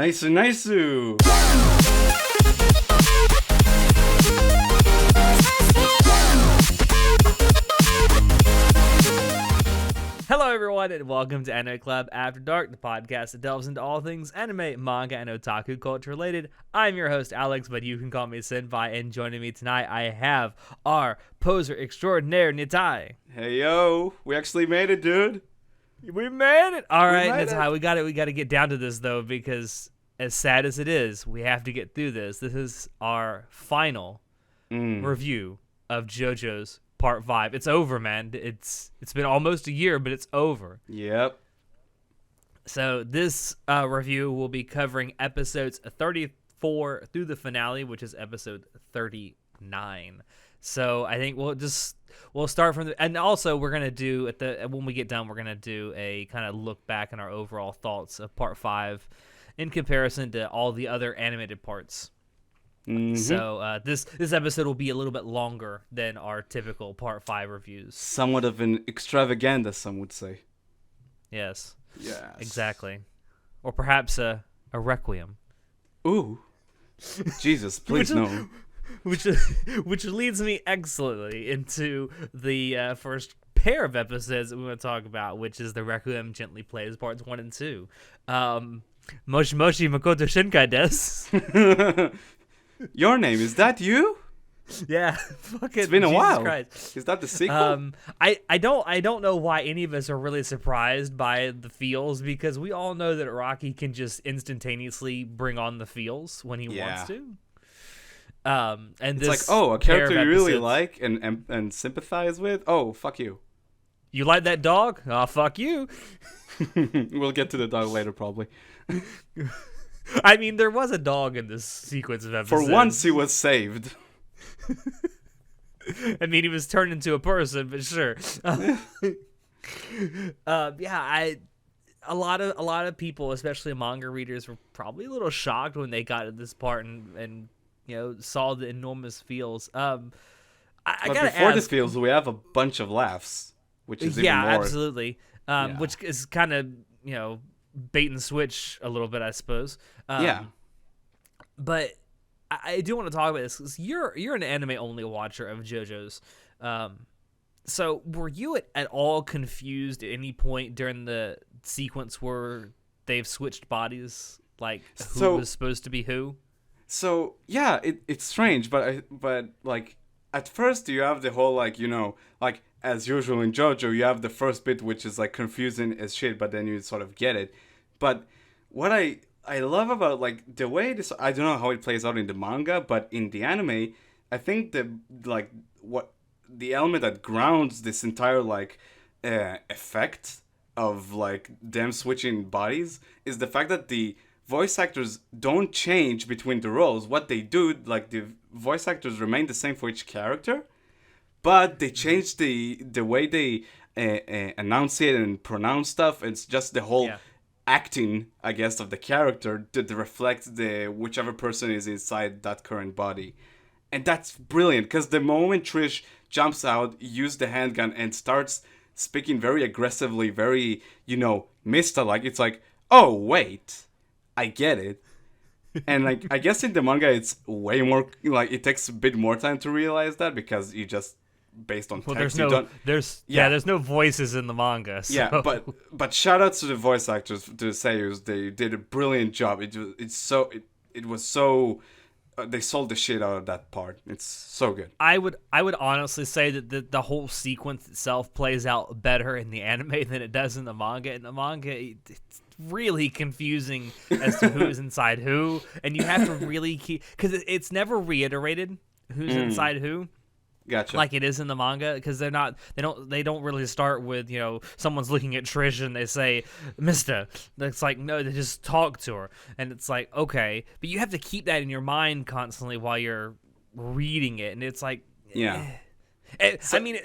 Nice. Hello, everyone, and welcome to Anime Club After Dark, the podcast that delves into all things anime, manga, and otaku culture related. I'm your host, Alex, but you can call me Senpai, and joining me tonight, I have our poser extraordinaire, Nitai. Hey, yo. We actually made it, dude. We made it! All right, made Nitai, we got to get down to this, though, because as sad as it is, we have to get through this. This is our final review of JoJo's Part 5. It's over, man. It's been almost a year, but it's over. Yep. So this review will be covering episodes 34 through the finale, which is episode 39. So I think we'll start from and also we're gonna do when we get done, we're gonna do a kind of look back on our overall thoughts of Part 5 in comparison to all the other animated parts. Mm-hmm. So this episode will be a little bit longer than our typical Part 5 reviews. Somewhat of an extravaganza, some would say. Yes. Yes. Exactly. Or perhaps a requiem. Ooh. Jesus, please no. Which leads me excellently into the first pair of episodes that we want to talk about, which is the Requiem Gently Plays Parts 1 and 2. Moshi Moshi Makoto Shinkai desu. Your name, is that you? Yeah, fucking it's been a Jesus while. Christ. Is that the sequel? I don't know why any of us are really surprised by the feels, because we all know that Rocky can just instantaneously bring on the feels when he wants to. And it's this like, oh, a character you really episodes, like and sympathize with? Oh, fuck you. You like that dog? Oh, fuck you. We'll get to the dog later, probably. I mean, there was a dog in this sequence of episodes. For once, he was saved. I mean, he was turned into a person, but sure. A lot of people, especially manga readers, were probably a little shocked when they got to this part and saw the enormous feels. I gotta before ask, this feels, we have a bunch of laughs, which is even more. Absolutely. Which is kind of bait and switch a little bit, I suppose. But I do want to talk about this because you're an anime only watcher of JoJo's. So were you at all confused at any point during the sequence where they've switched bodies, like who was supposed to be who? So yeah, it's strange, but like at first you have the whole like as usual in JoJo, you have the first bit which is like confusing as shit, but then you sort of get it. But what I love about like the way this, I don't know how it plays out in the manga, but in the anime, I think the element that grounds this entire effect of like them switching bodies is the fact that the voice actors don't change between the roles. What they do, like the voice actors remain the same for each character, but they change the way they enunciate and pronounce stuff. It's just the whole acting, I guess, of the character that reflects whichever person is inside that current body. And that's brilliant, because the moment Trish jumps out, uses the handgun, and starts speaking very aggressively, very, Mista-like, it's like, oh, wait, I get it. And like, I guess in the manga, it's way more, like, it takes a bit more time to realize that, because you just, based on text, there's no voices in the manga. So. Yeah, but shout outs to the voice actors, to the seiyus. They did a brilliant job. They sold the shit out of that part. It's so good. I would honestly say that the whole sequence itself plays out better in the anime than it does in the manga. In the manga, it's really confusing as to who's inside who, and you have to really keep, because it's never reiterated who's inside who. Gotcha. Like it is in the manga, because they don't really start with someone's looking at Trish and they say Mista. It's like, no, they just talk to her, and it's like, okay, but you have to keep that in your mind constantly while you're reading it, and it's like, I mean,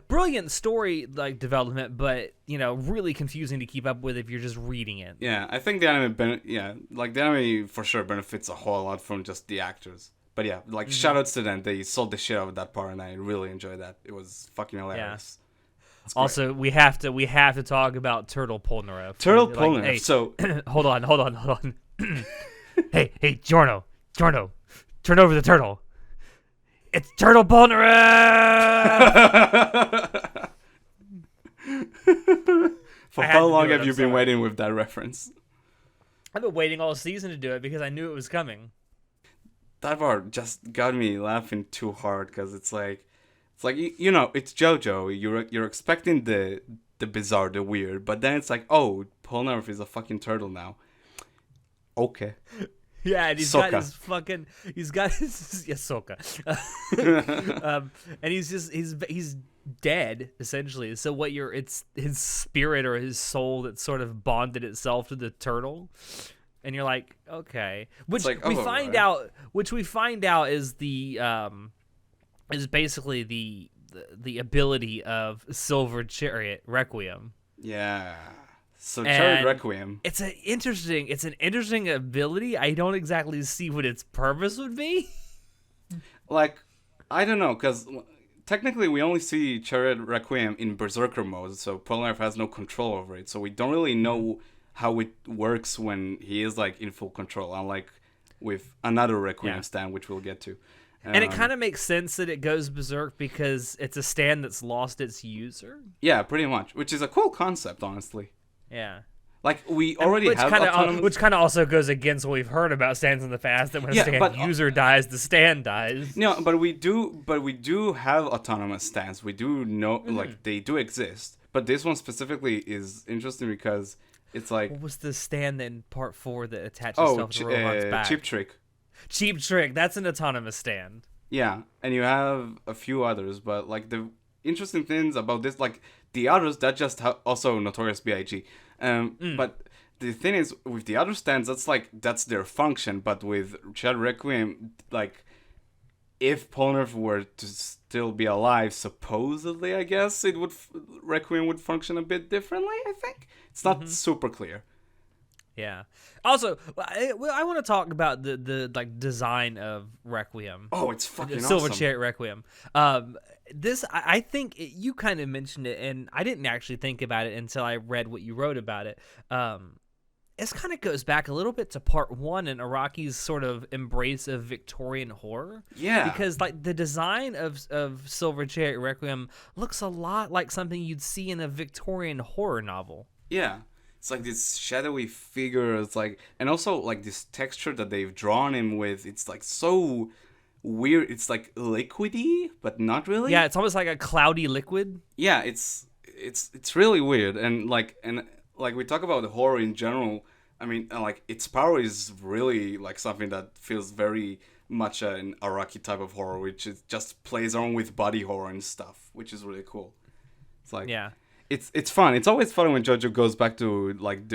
brilliant story like development, but really confusing to keep up with if you're just reading it. Yeah, I think the anime the anime for sure benefits a whole lot from just the actors. But yeah, shoutouts to them. They sold the shit out of that part, and I really enjoyed that. It was fucking hilarious. Yeah. Also, we have to talk about Turtle Polnareff. Polnareff. Hey, so hold on. Hey, Giorno, turn over the turtle. It's Turtle Polnareff! For I had how to long do it, have I'm you been sorry. waiting with that reference? I've been waiting all season to do it because I knew it was coming. That part just got me laughing too hard because it's like you know, it's JoJo. You're expecting the bizarre, the weird, but then it's like, oh, Polnareff is a fucking turtle now. Okay, Yeah, and Sokka. he's got his Soka. And he's dead essentially. So it's his spirit or his soul that sort of bonded itself to the turtle. And you're like, okay, which like, we oh, find right. out, is is basically the ability of Silver Chariot Requiem. Yeah. So Chariot And Requiem. it's an interesting ability. I don't exactly see what its purpose would be. Like, I don't know, because technically we only see Chariot Requiem in Berserker mode, so Polnareff has no control over it. So we don't really know how it works when he is like in full control, unlike with another Requiem Yeah. stand, which we'll get to. And it kind of makes sense that it goes berserk because it's a stand that's lost its user. Yeah, pretty much, which is a cool concept, honestly. Yeah. Like we already Which have kind autonomous. of also goes against what we've heard about stands in the past, that when a Yeah, stand but, user dies, the stand dies. No, but we do have autonomous stands. We do know, like, they do exist. But this one specifically is interesting because it's like, What was the stand in part 4 that attached oh, itself to Rohan's back? Cheap Trick. Cheap Trick. That's an autonomous stand. Yeah, and you have a few others, but like the interesting things about this, like the others, that just also Notorious B.I.G. But the thing is, with the other stands, that's their function. But with Chad Requiem, like, if Polnareff were to still be alive, supposedly, I guess it would Requiem would function a bit differently. I think it's not super clear. Yeah. Also, I want to talk about the like design of Requiem. Oh, it's fucking Silver awesome. Chariot Requiem. This I think you kind of mentioned it, and I didn't actually think about it until I read what you wrote about it. This kind of goes back a little bit to part 1 and Araki's sort of embrace of Victorian horror. Yeah. Because like the design of Silver Chariot Requiem looks a lot like something you'd see in a Victorian horror novel. Yeah. It's like this shadowy figure. It's like, and also like this texture that they've drawn him with. It's like so weird. It's like liquidy, but not really. Yeah, it's almost like a cloudy liquid. Yeah, it's really weird. And like we talk about the horror in general. I mean, like its power is really like something that feels very much an Araki type of horror, which is just plays on with body horror and stuff, which is really cool. It's like, Yeah. It's fun. It's always fun when JoJo goes back to like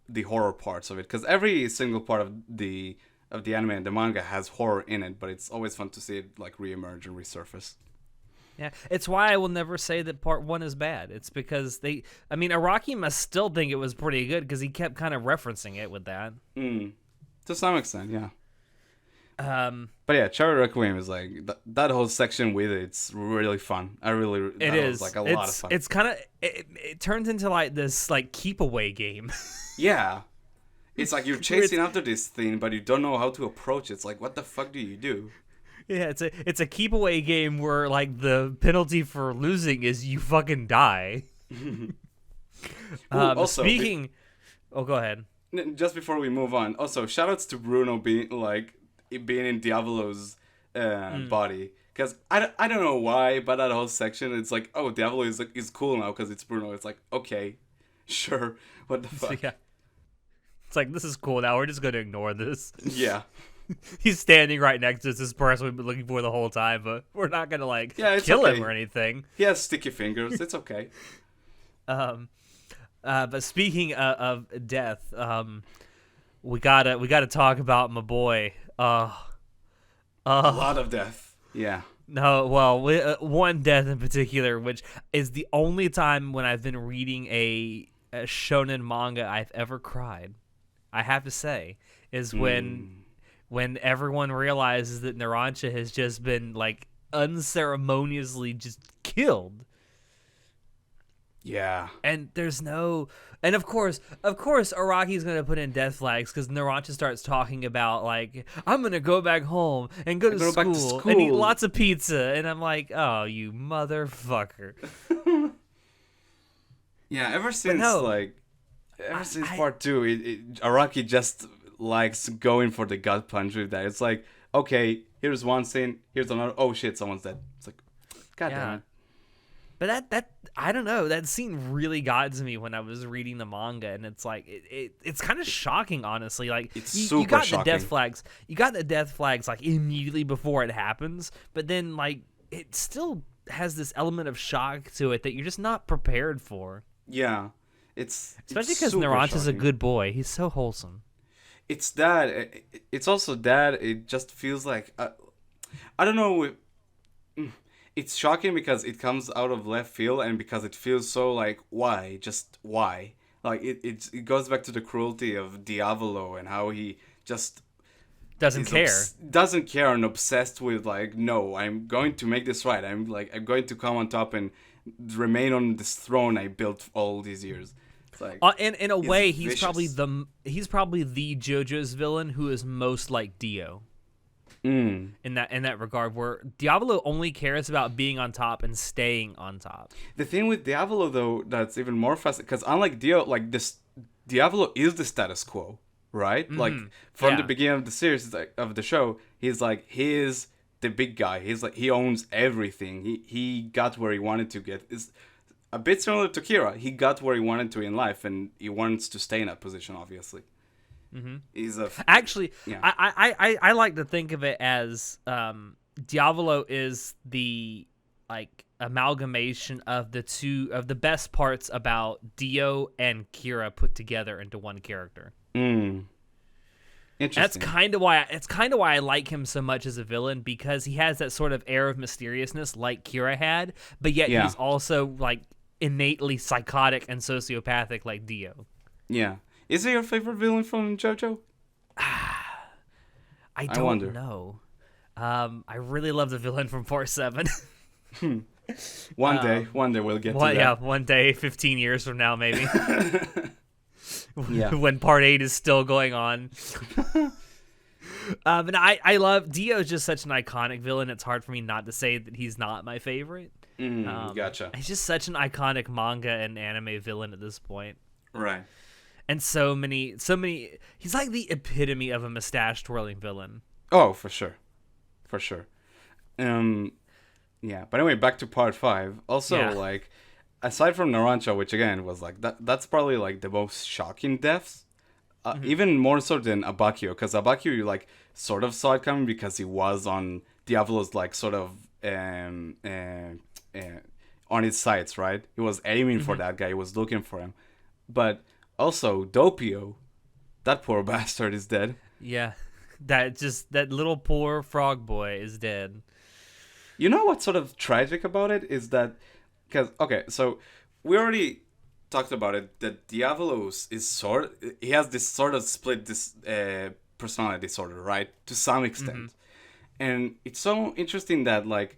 the horror parts of it, because every single part of the anime and the manga has horror in it, but it's always fun to see it like reemerge and resurface. Yeah, it's why I will never say that part 1 is bad. It's because Araki must still think it was pretty good because he kept kind of referencing it with that. To some extent, yeah. Um, But yeah, Chariot Requiem is like that whole section with it. It's really fun. it is like a lot of fun. It's kind of it turns into like this like keep away game. Yeah, it's like you're chasing after this thing, but you don't know how to approach it. It's like, what the fuck do you do? Yeah, it's a keep away game where like the penalty for losing is you fucking die. Also, Oh, go ahead. just before we move on, also shoutouts to Bruno being in Diavolo's body, because I don't know why, but that whole section, it's like, oh, Diavolo is cool now because it's Bruno. It's like, okay, sure, what the fuck? Yeah. It's like, this is cool now. We're just going to ignore this. Yeah. He's standing right next to us, this person we've been looking for the whole time, but we're not going to kill him or anything. He has sticky fingers. It's okay. But speaking of death, we gotta talk about my boy. A lot of death. Yeah. No, well, one death in particular, which is the only time when I've been reading a shonen manga I've ever cried. I have to say, is when everyone realizes that Narancia has just been like unceremoniously just killed. Yeah. And and of course, Araki's gonna put in death flags because Narancia starts talking about like, I'm gonna go back home and go I to go back to school and eat school. lots of pizza, and I'm like, oh, you motherfucker. Yeah, But no, ever since I part two, Araki just likes going for the gut punch with that. It's like, okay, here's one scene, here's another. Oh shit, someone's dead. It's like, god damn yeah. it. But that I don't know. That scene really got to me when I was reading the manga, and it's like it's kind of shocking, honestly. Like It's you super got the death shocking. flags, like immediately before it happens, but then like it still has this element of shock to it that you're just not prepared for. Yeah, Especially it's because super Naranja's a shocking. good boy. He's so wholesome. It's that. It's also that. It just feels like I don't know. It's shocking because it comes out of left field and because it feels so like why, just why. Like it goes back to the cruelty of Diavolo and how he just Doesn't care. doesn't care and obsessed with like no, I'm going to make this right. I'm going to come on top and remain on this throne I built all these years. It's like In a he's way, he's probably vicious. the JoJo's villain who is most like Dio. Mm. In that regard, where Diablo only cares about being on top and staying on top. The thing with Diavolo though that's even more fascinating because unlike Dio, like this, Diavolo is the status quo, right? Like from the Yeah. beginning of the series, like, of the show, he is the big guy. He's like he owns everything. He got where he wanted to get. Is a bit similar to Kira. He got where he wanted to in life, and he wants to stay in that position. Obviously, he's a Actually, yeah. I like to think of it as Diavolo is the like amalgamation of the best parts about Dio and Kira put together into one character. Mm. That's Interesting. kind of why I like him so much as a villain, because he has that sort of air of mysteriousness like Kira had, but yet Yeah. he's also like innately psychotic and sociopathic like Dio. Yeah. Is he your favorite villain from JoJo? I I don't wonder. know. I really love the villain from Part 7. One day we'll get to Well, yeah, that. one day, 15 years from now, maybe, Yeah. when Part 8 is still going on. And I love Dio's just such an iconic villain. It's hard for me not to say that he's not my favorite. Gotcha. He's just such an iconic manga and anime villain at this point. Right. And so many. He's like the epitome of a mustache twirling villain. Oh, for sure. For sure. Yeah. But anyway, back to part 5. Also, Yeah. like, aside from Narancha, which again was like that's probably like the most shocking deaths. Even more so than Abakio, because Abakio you like sort of saw it coming because he was on Diablo's like sort of on his sights, right? He was aiming for that guy. He was looking for him. But also Doppio, that poor bastard is dead. Yeah, that little poor frog boy is dead. You know what's sort of tragic about it is that, because okay, so we already talked about it. That Diavolos he has this sort of split this personality disorder, right? To some extent, and it's so interesting that like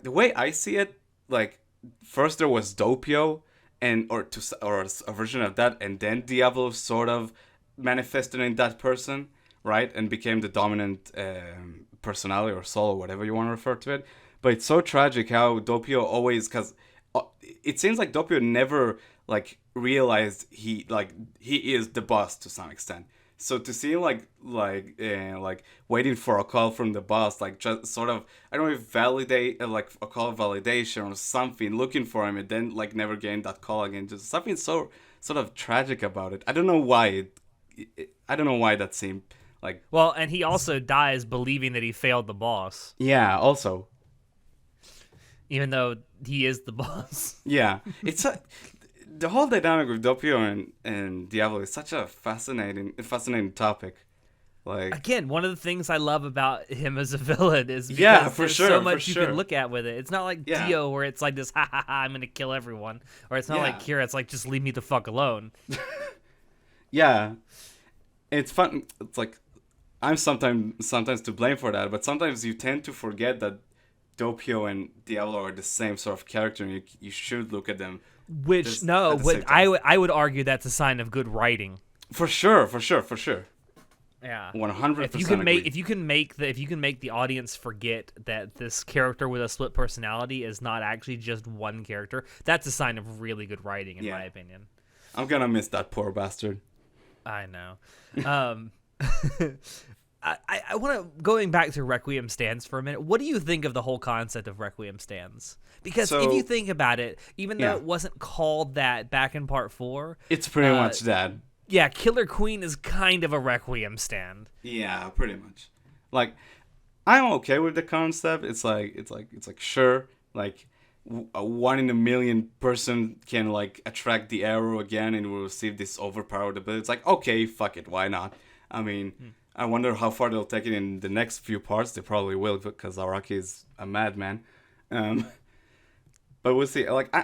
the way I see it, like first there was Doppio, or a version of that, and then Diavolos sort of manifested in that person, right, and became the dominant personality or soul or whatever you want to refer to it. But it's so tragic how Doppio always, because it seems like Doppio never like realized he is the boss to some extent. So to see him like waiting for a call from the boss, like just sort of I don't know if validate like a call of validation or something, looking for him and then like never getting that call again, just something so sort of tragic about it. I don't know why I don't know why that seemed like Well, and he also dies believing that he failed the boss, yeah. Also, even though he is the boss. yeah, the whole dynamic with Doppio and Diablo is such a fascinating topic. Like Again, one of the things I love about him as a villain is because yeah, for there's sure, so for much you sure. can look at with it. It's not like Yeah. Dio where it's like this, ha ha ha, I'm gonna kill everyone, or it's not like Yeah. Kira. It's like just leave me the fuck alone. Yeah, it's fun. It's like I'm sometimes to blame for that, but sometimes you tend to forget that Doppio and Diablo are the same sort of character, and you should look at them. Which no, at the what same time. I would argue that's a sign of good writing. For sure, for sure, for sure. Yeah, 100% if you can make agree. if you can make the audience forget that this character with a split personality is not actually just one character, that's a sign of really good writing, in my opinion. I'm gonna miss that poor bastard. I know. I want to going back to Requiem stands for a minute. What do you think of the whole concept of Requiem stands? Because if you think about it, even though it wasn't called that back in part 4, It's pretty much that. Yeah, Killer Queen is kind of a Requiem stand. Yeah, pretty much. Like, I'm okay with the concept. It's like sure, like a 1 in a million person can like attract the arrow again and will receive this overpowered ability. It's like, okay, fuck it, why not? I mean, I wonder how far they'll take it in the next few parts. They probably will, because Araki is a madman. But we'll see. Like,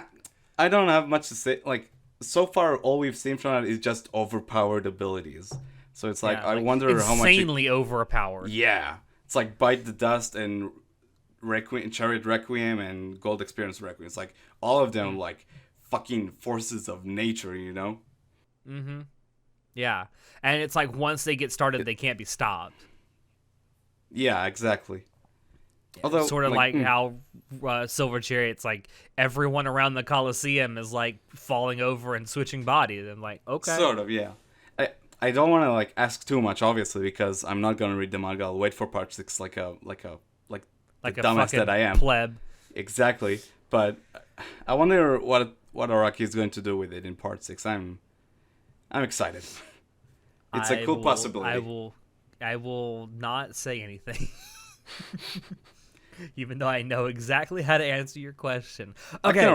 I don't have much to say. Like, so far, all we've seen from it is just overpowered abilities. So it's like, I wonder how much... Insanely overpowered. Yeah. It's like Bite the Dust and Requiem, Chariot Requiem and Gold Experience Requiem. It's like, all of them, like, fucking forces of nature, you know? Mm-hmm. Yeah. And it's like, once they get started, they can't be stopped. Yeah, exactly. Yeah, Although, sort of like how Silver Chariot's like, everyone around the Coliseum is like falling over and switching bodies. And like, okay. Sort of, yeah. I don't want to like ask too much, obviously, because I'm not gonna read the manga. I'll wait for part 6, like the dumbass that I am. Pleb. Exactly. But I wonder what Araki is going to do with it in part 6. I'm excited. It's a cool possibility. I will not say anything. Even though I know exactly how to answer your question. Okay,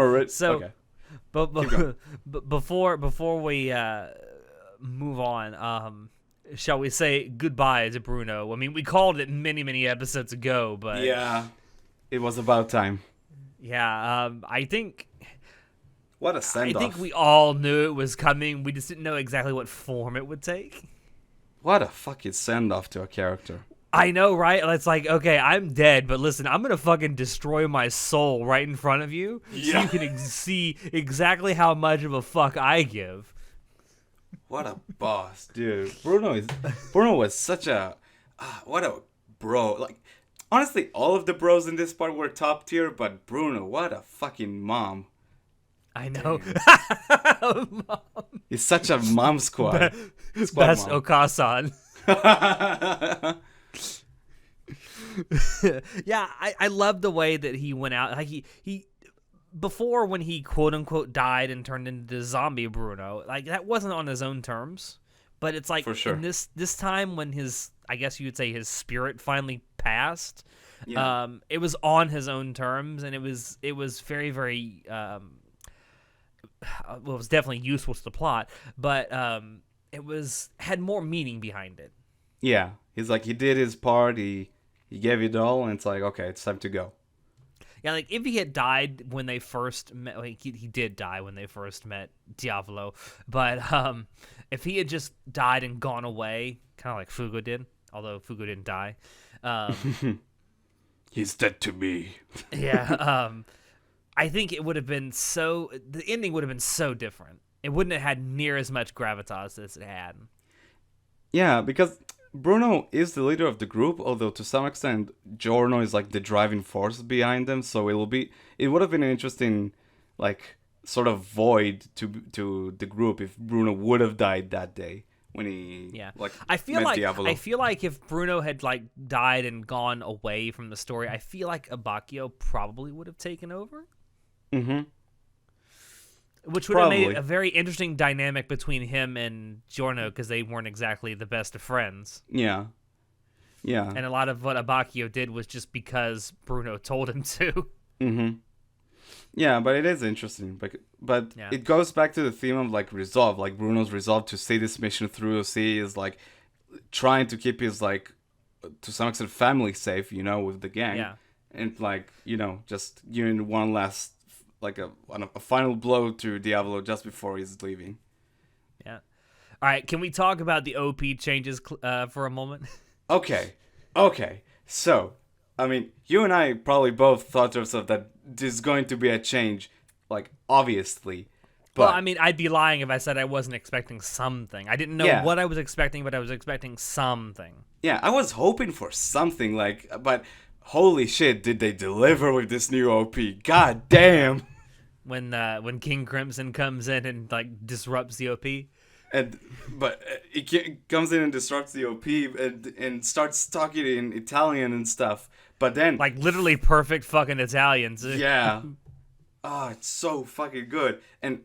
but before we move on, shall we say goodbye to Bruno? I mean, we called it many episodes ago, but yeah, it was about time. Yeah, I think. What a send-off. I think we all knew it was coming. We just didn't know exactly what form it would take. What a fucking send-off to a character. I know, right? It's like, okay, I'm dead, but listen, I'm gonna fucking destroy my soul right in front of you, so you can see exactly how much of a fuck I give. What a boss, dude. Bruno was such a what a bro. Like, honestly, all of the bros in this part were top tier, but Bruno, what a fucking mom. I know. Mom. He's such a mom squad. Best mom. Okasan. Yeah, I love the way that he went out. Like he before, when he quote unquote died and turned into zombie Bruno, like that wasn't on his own terms. But it's like, for sure, in this time when his, I guess you would say, his spirit finally passed, it was on his own terms, and it was very, very well, it was definitely useful to the plot, but it had more meaning behind it. Yeah, he's like, he did his part, he gave it all, and it's like, okay, it's time to go. Yeah, like if he had died when they first met, like he did die when they first met Diavolo, but if he had just died and gone away, kind of like Fugo did, although Fugo didn't die. He's dead to me. Yeah, I think it would have been the ending would have been so different. It wouldn't have had near as much gravitas as it had. Yeah, because Bruno is the leader of the group, although to some extent Giorno is like the driving force behind them, so it would have been an interesting, like, sort of void to the group if Bruno would have died that day when he met Diavolo. I feel like if Bruno had like died and gone away from the story, I feel like Abacchio probably would have taken over. Mm-hmm. Which would have made it a very interesting dynamic between him and Giorno, because they weren't exactly the best of friends. Yeah. Yeah. And a lot of what Abacchio did was just because Bruno told him to. Mm-hmm. Yeah, but it is interesting. But it goes back to the theme of, like, resolve. Like, Bruno's resolve to see this mission through, is, like, trying to keep his, like, to some extent, family safe, with the gang. Yeah. And, like, just giving one last, like, a final blow to Diavolo just before he's leaving. Yeah. All right, can we talk about the OP changes for a moment? Okay. So, I mean, you and I probably both thought to ourselves that there's going to be a change, like, obviously. Well, But, I mean, I'd be lying if I said I wasn't expecting something. I didn't know yeah. what I was expecting, but I was expecting something. Yeah, I was hoping for something, like, but holy shit, did they deliver with this new OP? God Yeah. damn! When King Crimson comes in and like disrupts the OP. But comes in and disrupts the OP and starts talking in Italian and stuff. But then, Like literally perfect fucking Italians. yeah, it's so fucking good. And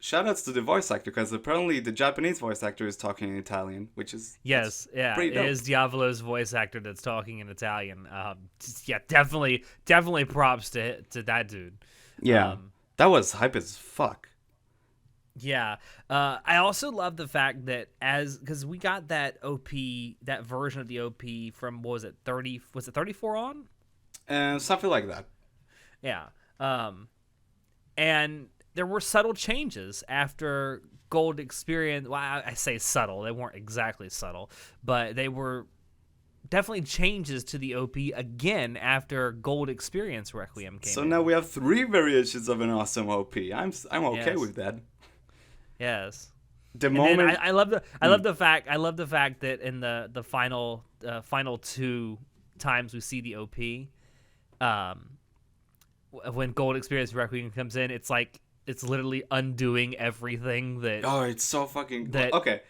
shoutouts to the voice actor, because apparently the Japanese voice actor is talking in Italian, which is Yes, yeah, pretty it dope. is Diavolo's voice actor that's talking in Italian. Yeah, definitely props to that dude. Yeah, that was hype as fuck. Yeah, I also love the fact that because we got that that version of the OP from what was it 30? Was it 34 on? And something like that. Yeah, and there were subtle changes after Gold Experience. Well, I say subtle; they weren't exactly subtle, but they were definitely changes to the OP again after Gold Experience Requiem came. So in. now we have 3 variations of an awesome OP. I'm okay Yes. with that. Yes. The And moment then I love the fact that in the final 2 times we see the OP, when Gold Experience Requiem comes in, it's like it's literally undoing everything that it's so fucking that okay.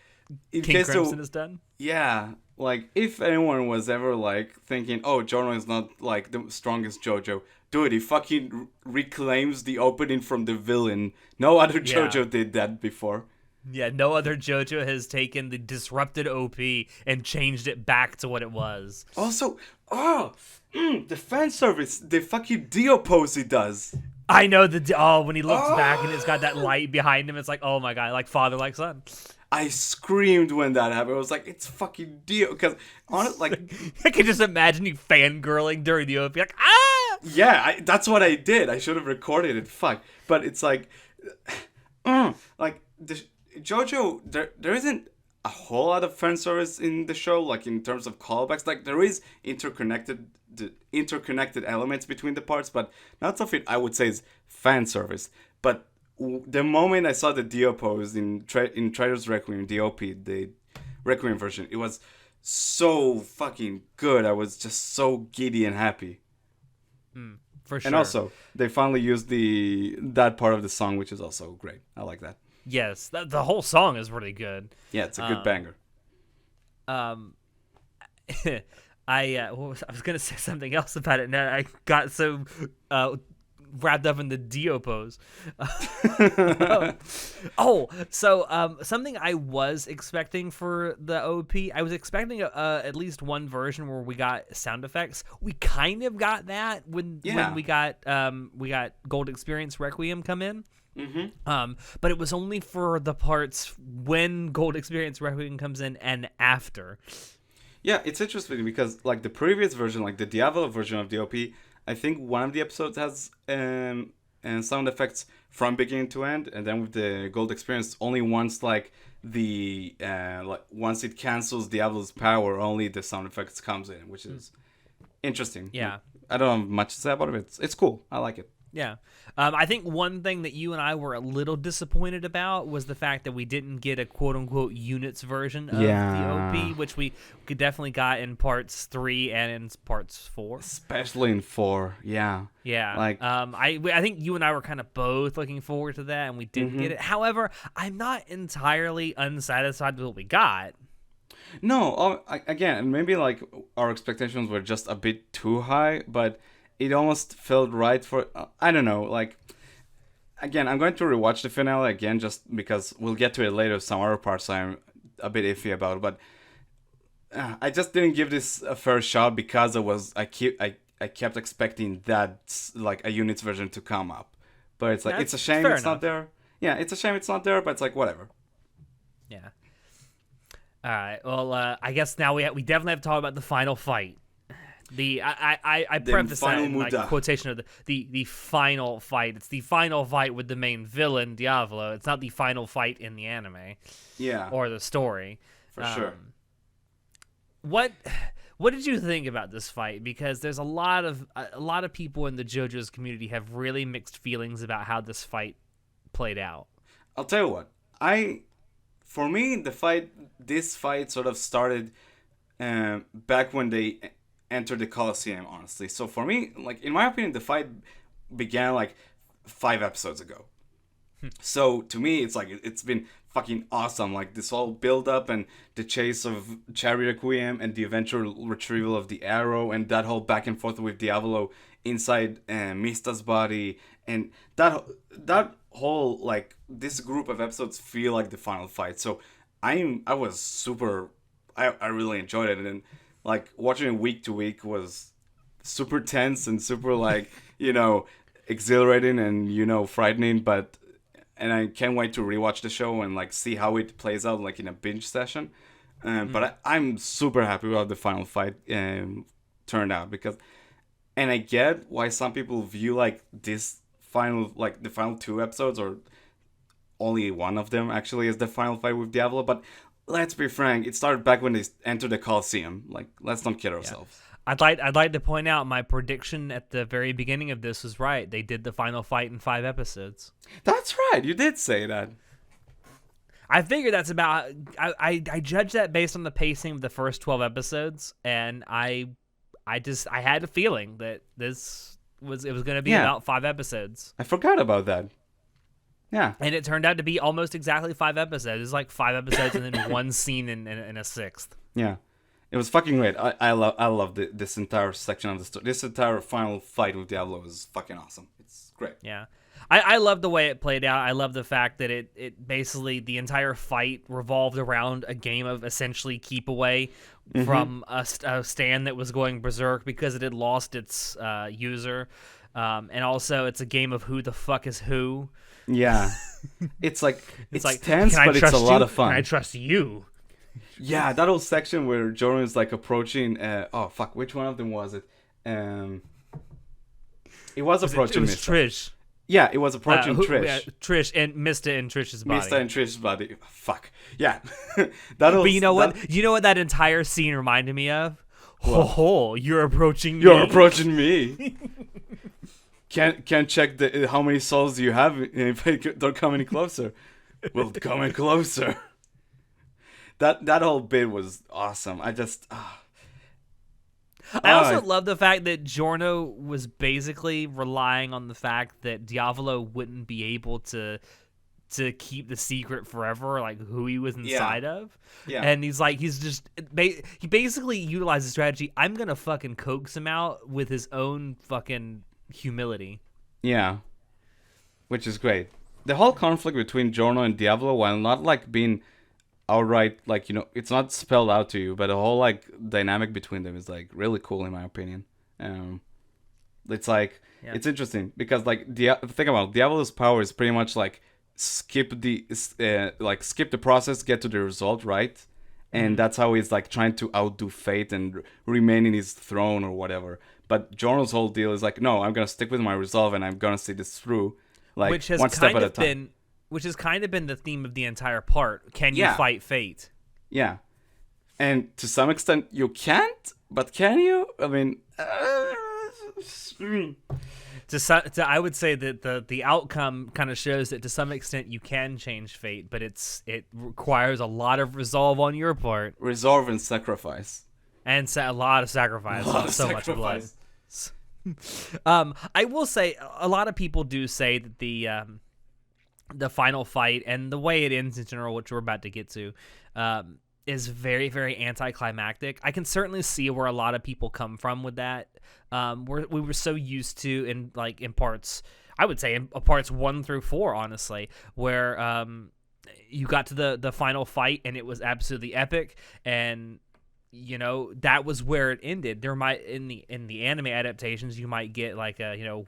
In King case Crimson has done. yeah, like if anyone was ever like thinking, oh, JoJo is not like the strongest JoJo, dude, he fucking reclaims the opening from the villain. No other Yeah. JoJo did that before. Yeah, no other JoJo has taken the disrupted OP and changed it back to what it was. Also, the fan service, the fucking Dio pose he does. I know when he looks back and it's got that light behind him, it's like, oh my god, like father, like son. I screamed when that happened. I was like, it's fucking Dio. Because, honestly, like, I can just imagine you fangirling during the OP, like, ah! yeah, that's what I did. I should have recorded it. Fuck. But it's like, like, JoJo, there isn't a whole lot of fan service in the show, like, in terms of callbacks. Like, there is interconnected elements between the parts, but not something I would say is fan service. But the moment I saw the Dio pose in Trader's Requiem, the OP, the Requiem version, it was so fucking good. I was just so giddy and happy. For sure. And also, they finally used that part of the song, which is also great. I like that. Yes, the whole song is really good. Yeah, it's a good banger. I was gonna say something else about it, and I got so wrapped up in the Dio pose. Something I was expecting for the OP, I was expecting at least one version where we got sound effects. We kind of got that when we got Gold Experience Requiem come in. But it was only for the parts when Gold Experience Requiem comes in and after. Yeah, it's interesting because like the previous version, like the Diavolo version of the OP, I think one of the episodes has and sound effects from beginning to end, and then with the Gold Experience, only once like the once it cancels Diablo's power, only the sound effects comes in, which is interesting. Yeah, I don't have much to say about it. It's cool. I like it. Yeah. I think one thing that you and I were a little disappointed about was the fact that we didn't get a quote-unquote units version of the OP, which we could definitely got in parts 3 and in parts 4. Especially in 4, yeah. Yeah. Like, I think you and I were kind of both looking forward to that, and we didn't get it. However, I'm not entirely unsatisfied with what we got. No, again, maybe like our expectations were just a bit too high, but it almost felt right for, I don't know, like, again, I'm going to rewatch the finale again just because we'll get to it later, some other parts I'm a bit iffy about, but I just didn't give this a fair shot because I kept expecting that, like, a units version to come up. But it's like, it's a shame it's not there. Yeah, it's a shame it's not there, but it's like, whatever. Yeah. All right, well, I guess now we definitely have to talk about the final fight. I preface that in like quotation of the final fight. It's the final fight with the main villain, Diavolo. It's not the final fight in the anime. Yeah. Or the story. For sure. What did you think about this fight? Because there's a lot of people in the JoJo's community have really mixed feelings about how this fight played out. I'll tell you what. For me, this fight sort of started back when they entered the Coliseum. Honestly, so for me, like in my opinion, the fight began like 5 episodes ago. So to me, it's like it's been fucking awesome. Like this whole build up and the chase of Cherry Requiem and the eventual retrieval of the arrow and that whole back and forth with Diavolo inside Mista's body and that whole like this group of episodes feel like the final fight. So I was super. I really enjoyed it, and like watching it week to week was super tense and super like exhilarating and frightening, but. And I can't wait to rewatch the show and like see how it plays out like in a binge session. But I'm super happy with how the final fight turned out and I get why some people view like the final 2 episodes or only one of them actually as the final fight with Diavolo. But let's be frank, it started back when they entered the Coliseum. Like let's not kid ourselves. I'd like to point out my prediction at the very beginning of this was right. They did the final fight in 5 episodes. That's right. You did say that. I figured that's about. I judged that based on the pacing of the first 12 episodes, and I had a feeling that it was going to be about 5 episodes. I forgot about that. Yeah. And it turned out to be almost exactly 5 episodes. It's like 5 episodes and then one scene in a 6th. Yeah. It was fucking great. I love this entire section of the story. This entire final fight with Diablo is fucking awesome. It's great. Yeah. I love the way it played out. I love the fact that it basically, the entire fight revolved around a game of essentially keep away from a stand that was going berserk because it had lost its user. And also, it's a game of who the fuck is who. Yeah. It's like like, tense, but it's a lot of fun. Can I trust you? Yeah, that whole section where Jordan is like approaching. Which one of them was it? It was approaching. It was Trish. Yeah, it was approaching Trish. Yeah, Trish and Mista and Trish's body. Mista and Trish's body. Fuck. Yeah. But you know what? You know what that entire scene reminded me of? Oh, you're approaching me. You're approaching me. Can't check how many souls you have if they don't come any closer. We'll come in closer. That whole bit was awesome. I also love the fact that Giorno was basically relying on the fact that Diavolo wouldn't be able to keep the secret forever, like who he was inside of. Yeah. And he basically utilized the strategy. I'm gonna fucking coax him out with his own fucking humility. Yeah. Which is great. The whole conflict between Giorno and Diavolo, while not like being outright like it's not spelled out to you, but the whole like dynamic between them is like really cool in my opinion. It's like it's interesting because like think about it, Diavolo's power is pretty much like skip the process, get to the result, right? And that's how he's like trying to outdo fate and remain in his throne or whatever. But Giorno's whole deal is like, no, I'm gonna stick with my resolve and I'm gonna see this through, like one step at a time. Which has kind of been the theme of the entire part. Can you fight fate? Yeah. And to some extent, you can't, but can you? I mean... I would say that the outcome kind of shows that to some extent you can change fate, but it requires a lot of resolve on your part. Resolve and sacrifice. And a lot of sacrifice. Much blood. I will say, a lot of people do say that the final fight and the way it ends in general, which we're about to get to, is very, very anticlimactic. I can certainly see where a lot of people come from with that. We were so used to in parts, I would say in parts 1 through 4, honestly, where you got to the final fight and it was absolutely epic, and that was where it ended. There might in the anime adaptations you might get like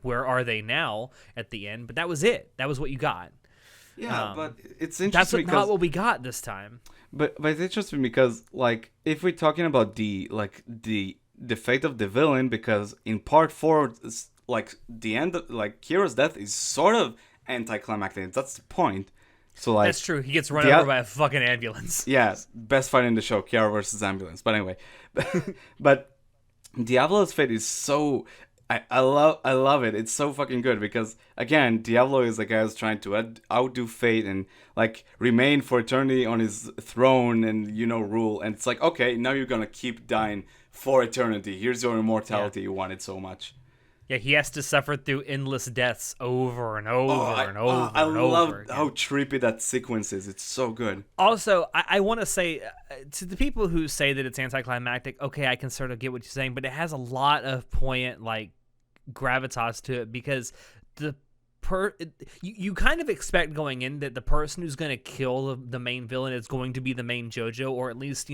where are they now at the end, but that was it. That was what you got. Yeah, but it's interesting. That's not what we got this time. But it's interesting because like if we're talking about the fate of the villain, because in part 4, like the end of like Kira's death is sort of anticlimactic. That's the point. So like That's true. He gets run Dia- over by a fucking ambulance. yeah, best fight in the show, Kiara versus ambulance. But anyway, but Diablo's fate is so I love it. It's so fucking good because again, Diablo is the guy who's trying to outdo fate and like remain for eternity on his throne and rule. And it's like, okay, now you're gonna keep dying for eternity. Here's your immortality you wanted so much. Yeah, he has to suffer through endless deaths over and over and over I and love over again. how trippy that sequence is. It's so good. Also, I want to say to the people who say that it's anticlimactic, okay, I can sort of get what you're saying, but it has a lot of poignant like gravitas to it because you kind of expect going in that the person who's going to kill the main villain is going to be the main JoJo, or at least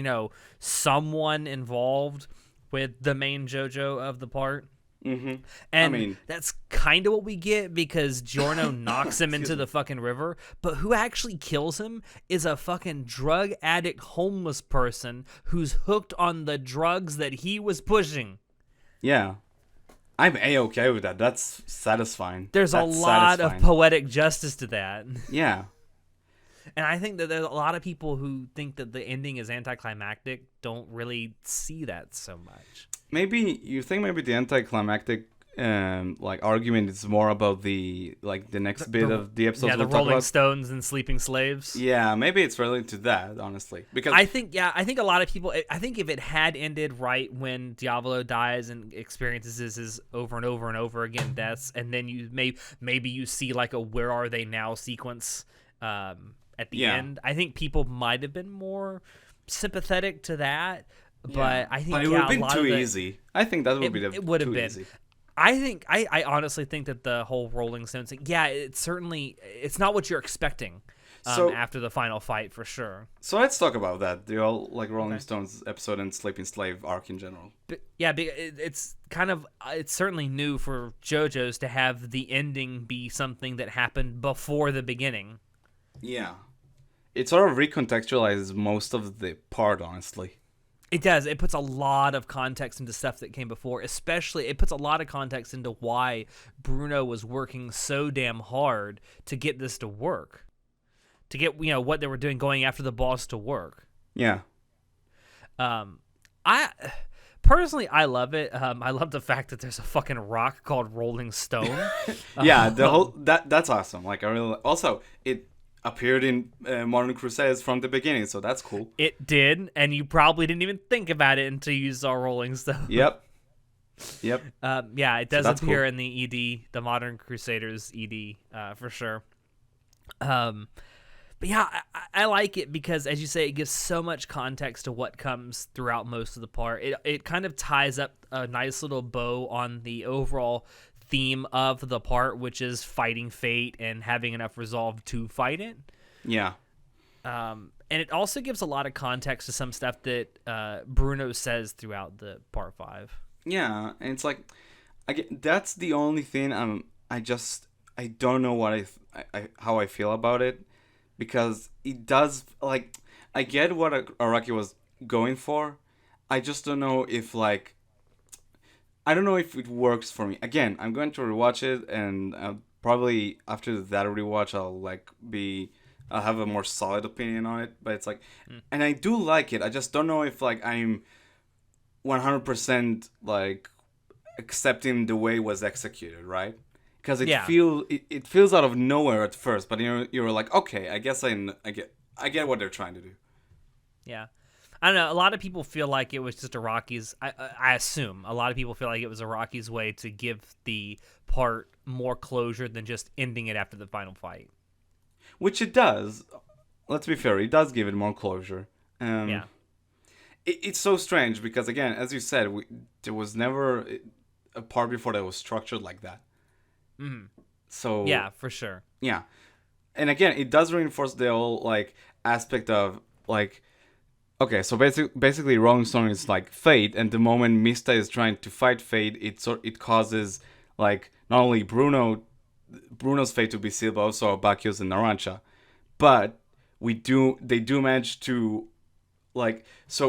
someone involved with the main JoJo of the part. Mm-hmm. And that's kind of what we get because Giorno knocks him into the fucking river, but who actually kills him is a fucking drug addict homeless person who's hooked on the drugs that he was pushing. Yeah. I'm A-okay with that. That's satisfying. There's a lot of poetic justice to that. Yeah. And I think that there's a lot of people who think that the ending is anticlimactic don't really see that so much. Maybe the anticlimactic argument is more about the next bit of the episodes. Yeah, the Rolling Stones and Sleeping Slaves. Yeah, maybe it's related to that, honestly. Because I think a lot of people. I think if it had ended right when Diablo dies and experiences his over and over and over again deaths, and then you maybe you see like a "Where Are They Now" sequence at the end. I think people might have been more sympathetic to that. But I think it would have been too easy. I think that would be it would have been. Easy. I honestly think that the whole Rolling Stones thing, it's not what you're expecting after the final fight for sure. So let's talk about that. The whole Rolling Stones episode and Sleeping Slave arc in general. It's certainly new for JoJo's to have the ending be something that happened before the beginning. Yeah. It sort of recontextualizes most of the part, honestly. It does. It puts a lot of context into stuff that came before. Especially, it puts a lot of context into why Bruno was working so damn hard to get this to work. To get, what they were doing going after the boss to work. Yeah. I personally love it. I love the fact that there's a fucking rock called Rolling Stone. Yeah, the whole that's awesome. Like I really also it appeared in Modern Crusades from the beginning, so that's cool. It did, and you probably didn't even think about it until you saw Rolling Stone. Yep. Yeah, it does appear cool. in the ED, the Modern Crusaders ED, for sure. But yeah, I like it because, as you say, it gives so much context to what comes throughout most of the part. It kind of ties up a nice little bow on the overall theme of the part, which is fighting fate and having enough resolve to fight it. Yeah. And it also gives a lot of context to some stuff that Bruno says throughout the part 5. Yeah, and it's like, that's the only thing I don't know what how I feel about it, because it does, like, I get what Araki was going for. I just don't know if I don't know if it works for me. Again, I'm going to rewatch it, and probably after that rewatch, I'll have a more solid opinion on it. But it's like, and I do like it. I just don't know if I'm 100% accepting the way it was executed, right? Because it feels out of nowhere at first, but you're like, okay, I guess I get what they're trying to do. Yeah. I don't know. A lot of people feel like it was just Araki's. I assume a lot of people feel like it was Araki's way to give the part more closure than just ending it after the final fight. Which it does. Let's be fair. It does give it more closure. Yeah. It's so strange because, again, as you said, there was never a part before that was structured like that. Mm-hmm. So yeah, for sure. Yeah, and again, it does reinforce the whole aspect of okay, so basically, Rolling Stone is like fate, and the moment Mista is trying to fight fate, it causes not only Bruno's fate to be sealed, but also Bakio's and Narancia. But they do manage to it's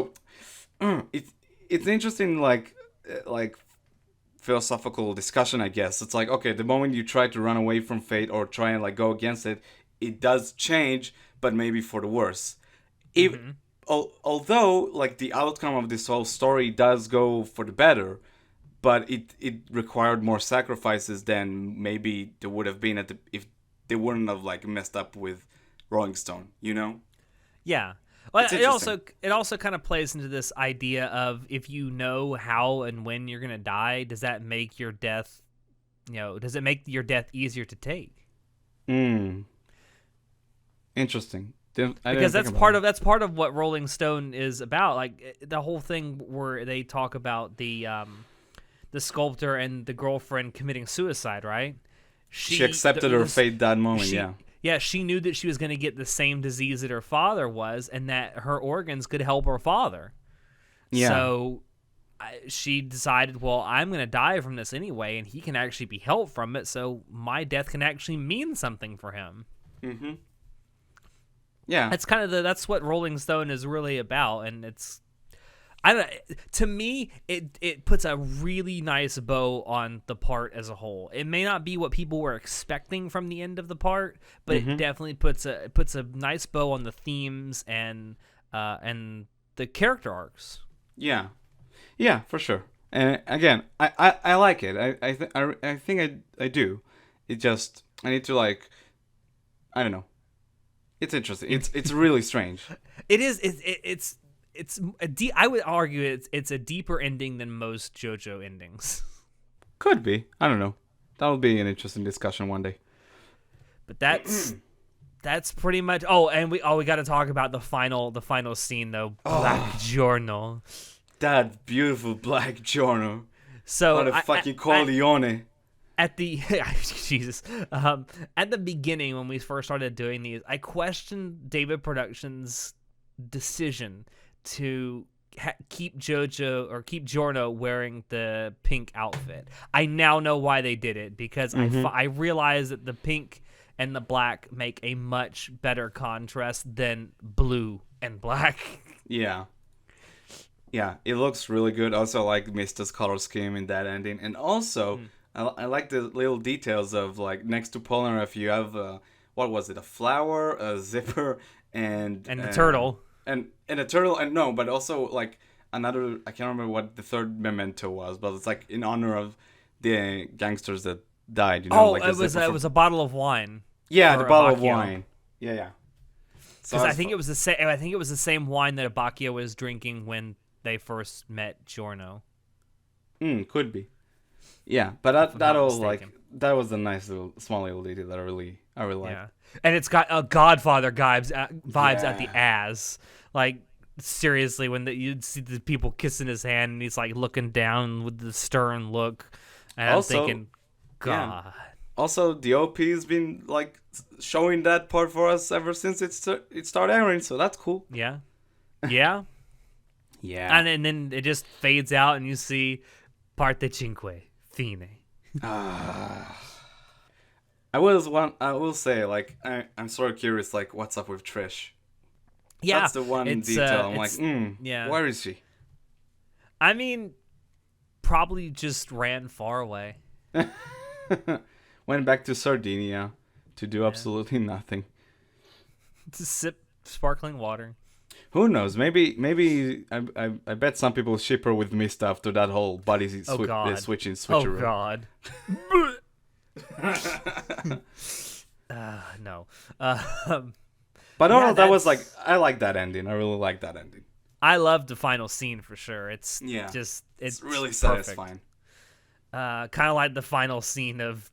interesting philosophical discussion, I guess. It's okay, the moment you try to run away from fate or try and go against it, it does change, but maybe for the worse. If, Mm-hmm. although like the outcome of this whole story does go for the better, but it required more sacrifices than maybe there would have been if they wouldn't have like messed up with Rolling Stone, you know? Yeah. Well, It's interesting. it also kind of plays into this idea of if you know how and when you're gonna die, does that make your death, does it make your death easier to take? Mm, interesting. I didn't Because think about it. that's part of what Rolling Stone is about. Like the whole thing where they talk about the sculptor and the girlfriend committing suicide, right? She She accepted her fate that moment, she yeah. yeah, she knew that she was going to get the same disease that her father was and that her organs could help her father. Yeah. So she decided, well, I'm going to die from this anyway, and he can actually be helped from it, so my death can actually mean something for him. Mm-hmm. Yeah. That's kind of that's what Rolling Stone is really about, and it's I don't to me it puts a really nice bow on the part as a whole. It may not be what people were expecting from the end of the part, but it Mm-hmm. definitely puts a nice bow on the themes and the character arcs. Yeah. Yeah, for sure. And again, I like it. I think I do. It just I need to like I don't know. It's interesting. It's really strange. It is it's I would argue it's a deeper ending than most JoJo endings. Could be. I don't know. That'll be an interesting discussion one day. But that's pretty much. Oh, and we got to talk about the final scene though. Black Journal. That beautiful black journal. So What a fucking Corleone. at the Jesus, at the beginning when we first started doing these, I questioned David Productions' decision to keep JoJo or keep Giorno wearing the pink outfit. I now know why they did it because I realized that the pink and the black make a much better contrast than blue and black. Yeah. Yeah, it looks really good. Also, I like Mista's color scheme in that ending. And also, I like the little details of, like, next to Polnareff, you have, what was it, a flower, a zipper, and And the turtle. And a turtle, and no, but also, like, another, I can't remember what the third memento was, but it's, like, in honor of the gangsters that died, you know? Oh, like it was a bottle of wine. Yeah, the for bottle of Abakio. wine. Yeah, yeah. So Because I think it was the same. I think it was the same wine that Abakio was drinking when they first met Giorno. Could be. Yeah, but I'm that not all like mistaken. that was a nice little small little detail that I really like. Yeah, and it's got a Godfather vibes at the Yeah. ass. Like seriously, when you'd see the people kissing his hand, and he's like looking down with the stern look, and Also, I'm thinking, yeah. God, Also, the OP's been like showing that part for us ever since it started airing, so that's cool. yeah, yeah. Yeah. And then it just fades out, and you see Parte Cinque, Fine. I will say like I'm sort of curious like what's up with Trish. Yeah, That's the one it's, detail. I'm like, it's- yeah. where is she? I mean, probably just ran far away. Went back to Sardinia to do absolutely nothing. To sip sparkling water. Who knows? Maybe I bet some people ship her with Mista after that whole body God. switching Oh switcheroo. God. No. But Yeah, overall, that was that's- like I like that ending. I really like that ending. I love the final scene for sure. It's Yeah. just It's really perfect. satisfying. Kind of like the final scene of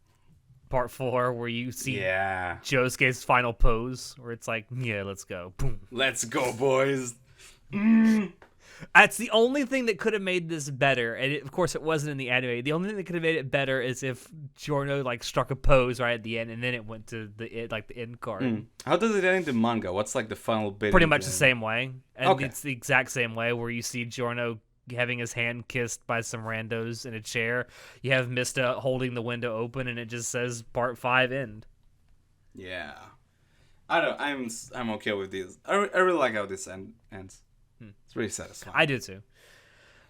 part 4 where you see Yeah. Josuke's final pose where it's like, yeah, let's go. Boom. Let's go, boys. That's the only thing that could have made this better, and of course it wasn't in the anime. The only thing that could have made it better is if Giorno like struck a pose right at the end, and then it went to the end card. How does it end in the manga? What's like the final bit? Pretty in much the same way, and Okay. it's the exact same way where you see Giorno having his hand kissed by some randos in a chair. You have Mista holding the window open, and it just says Part 5 end. Yeah. I don't. I'm okay with this. I really like how this ends. It's really satisfying. I do too.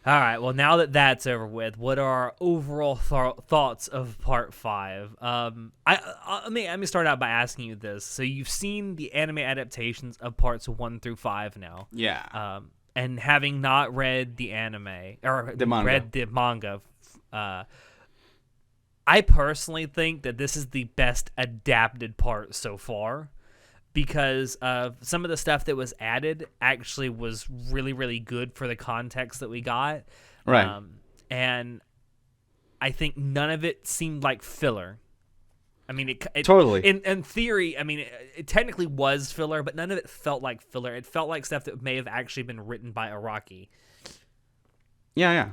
All right. Well, now that that's over with, what are our overall thoughts of Part 5? Let me start out by asking you this. So you've seen the anime adaptations of Parts 1 through 5 now. Yeah. And having not read the anime or The manga. read the manga, I personally think that this is the best adapted part so far, because some of the stuff that was added actually was really, really good for the context that we got. Right. And I think none of it seemed like filler. I mean, it Totally. In theory, I mean, it technically was filler, but none of it felt like filler. It felt like stuff that may have actually been written by Araki. Yeah.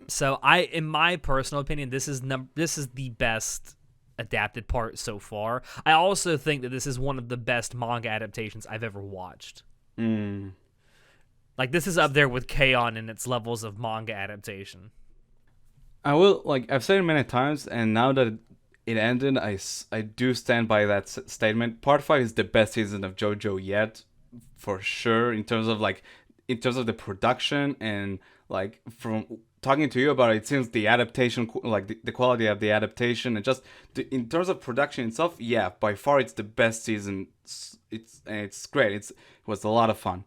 So in my personal opinion, this is the best adapted part so far. I also think that this is one of the best manga adaptations I've ever watched. Like, this is up there with K-On! In its levels of manga adaptation. I've said it many times, and now that it ended, I do stand by that statement. Part 5 is the best season of JoJo yet, for sure, in terms of the production, and like from talking to you about it seems the adaptation, like the quality of the adaptation, and just in terms of production itself, yeah, by far it's the best season. It's great. It was a lot of fun.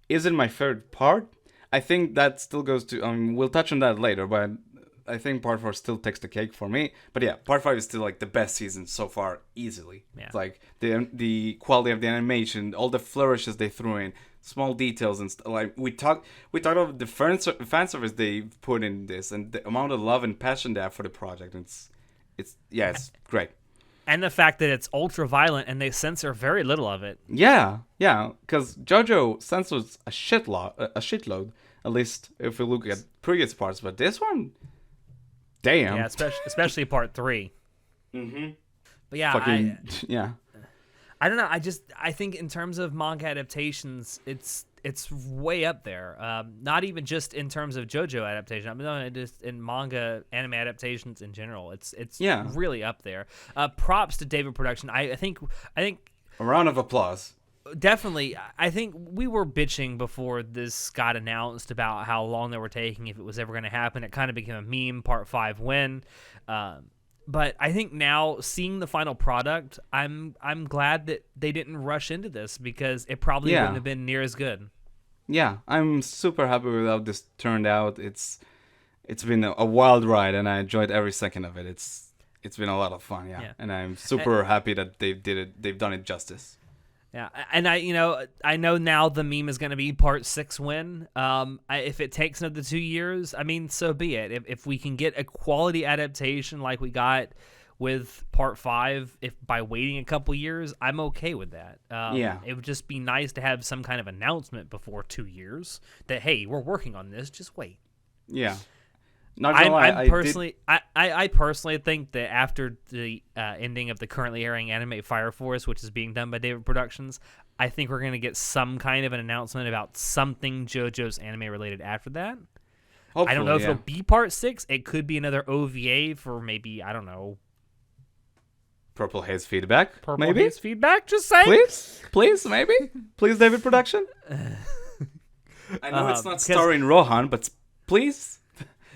Is it my favorite part? I think that still goes to we'll touch on that later, but I think part 4 still takes the cake for me. But yeah, part 5 is still like the best season so far, easily. Yeah. It's like the quality of the animation, all the flourishes they threw in, small details, and like we talked about the fan service they put in this, and the amount of love and passion they have for the project. It's great. And the fact that it's ultra violent and they censor very little of it. Yeah, because JoJo censors a shitload, at least if we look at previous parts. But this one, damn. Yeah, especially part 3. Mm-hmm. But yeah, I don't know. I think in terms of manga adaptations, it's way up there. Not even just in terms of JoJo adaptation. I mean, just in manga anime adaptations in general. It's really up there. Props to David Production. I think a round of applause. Definitely. I think we were bitching before this got announced about how long they were taking, if it was ever going to happen. It kind of became a meme. Part 5 when. But I think now, seeing the final product, I'm glad that they didn't rush into this, because it probably wouldn't have been near as good. Yeah, I'm super happy with how this turned out. It's been a wild ride, and I enjoyed every second of it. It's been a lot of fun, yeah. And I'm super happy that they've done it justice. Yeah, and I know now the meme is going to be part 6 when. If it takes another 2 years, I mean, so be it. If we can get a quality adaptation like we got with part 5, if by waiting a couple years, I'm okay with that. It would just be nice to have some kind of announcement before 2 years that, hey, we're working on this. Just wait. Yeah. Not gonna lie, I personally think that after the ending of the currently airing anime Fire Force, which is being done by David Productions, I think we're going to get some kind of an announcement about something JoJo's anime related after that. Hopefully, I don't know if it'll be part 6. It could be another OVA for maybe, I don't know. Purple Haze feedback? Haze feedback? Just saying. Please, maybe? Please, David Production? I know it's not starring Rohan, but please?